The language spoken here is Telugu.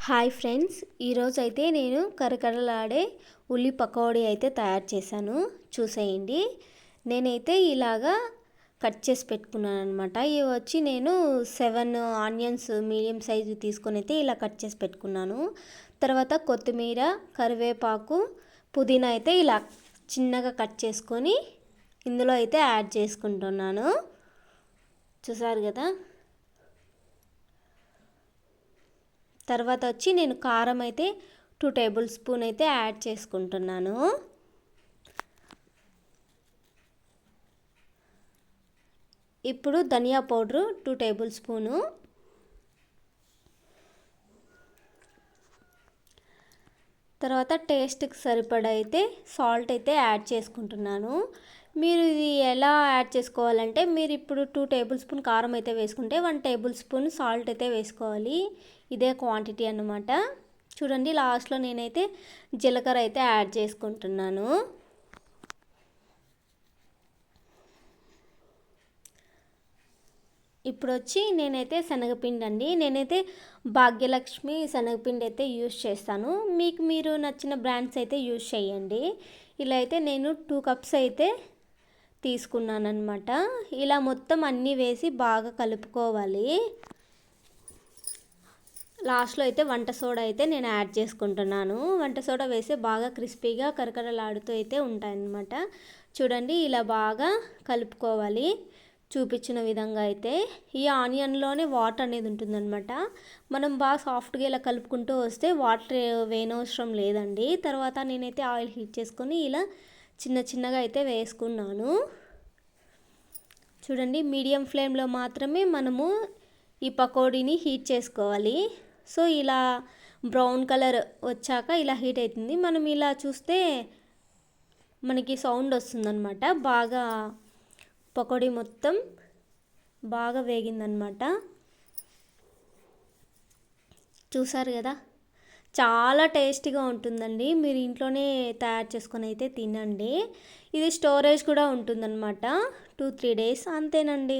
హాయ్ ఫ్రెండ్స్, ఈరోజు అయితే నేను కరకరలాడే ఉల్లి పకోడీ అయితే తయారు చేశాను. చూసేయండి. నేనైతే ఇలాగా కట్ చేసి పెట్టుకున్నాను అనమాట. ఇవి వచ్చి నేను 7 ఆనియన్స్ మీడియం సైజు తీసుకొని అయితే ఇలా కట్ చేసి పెట్టుకున్నాను. తర్వాత కొత్తిమీర, కరివేపాకు, పుదీనా అయితే ఇలా చిన్నగా కట్ చేసుకొని ఇందులో అయితే యాడ్ చేసుకుంటున్నాను. చూసారు కదా. తర్వాత వచ్చి నేను కారం అయితే 2 టేబుల్ స్పూన్ అయితే యాడ్ చేసుకుంటున్నాను. ఇప్పుడు ధనియా పౌడరు 2 టేబుల్ స్పూను. తర్వాత టేస్ట్కి సరిపడా అయితే సాల్ట్ అయితే యాడ్ చేసుకుంటున్నాను. మీరు ఇది ఎలా యాడ్ చేసుకోవాలంటే, మీరు ఇప్పుడు 2 టేబుల్ స్పూన్ కారం అయితే వేసుకుంటే 1 టేబుల్ స్పూన్ సాల్ట్ అయితే వేసుకోవాలి. ఇదే క్వాంటిటీ అన్నమాట. చూడండి, లాస్ట్లో నేనైతే జీలకర్ర అయితే యాడ్ చేసుకుంటున్నాను. ఇప్పుడు వచ్చి నేనైతే శనగపిండి అండి, నేనైతే భాగ్యలక్ష్మి శనగపిండి అయితే యూజ్ చేస్తాను. మీకు మీరు నచ్చిన బ్రాండ్స్ అయితే యూజ్ చేయండి. ఇలా అయితే నేను 2 కప్స్ అయితే తీసుకున్నాను అనమాట. ఇలా మొత్తం అన్నీ వేసి బాగా కలుపుకోవాలి. లాస్ట్లో అయితే వంట సోడా అయితే నేను యాడ్ చేసుకుంటున్నాను. వంట సోడా వేసి బాగా క్రిస్పీగా కరకరలాడుతూ అయితే ఉంటాయన్నమాట. చూడండి, ఇలా బాగా కలుపుకోవాలి చూపించిన విధంగా అయితే. ఈ ఆనియన్లోనే వాటర్ అనేది ఉంటుందన్నమాట. మనం బాగా సాఫ్ట్గా ఇలా కలుపుకుంటూ వస్తే వాటర్ వేయనవసరం లేదండి. తర్వాత నేనైతే ఆయిల్ హీట్ చేసుకొని ఇలా చిన్న చిన్నగా అయితే వేసుకున్నాను. చూడండి, మీడియం ఫ్లేమ్లో మాత్రమే మనము ఈ పకోడీని హీట్ చేసుకోవాలి. సో ఇలా బ్రౌన్ కలర్ వచ్చాక ఇలా హీట్ అవుతుంది. మనం ఇలా చూస్తే మనకి సౌండ్ వస్తుందన్నమాట. బాగా పకోడీ మొత్తం బాగా వేగిందనమాట. చూసారు కదా, చాలా టేస్టీగా ఉంటుందండి. మీరు ఇంట్లోనే తయారు చేసుకొని అయితే తినండి. ఇది స్టోరేజ్ కూడా ఉంటుందన్నమాట 2-3 డేస్. అంతేనండి.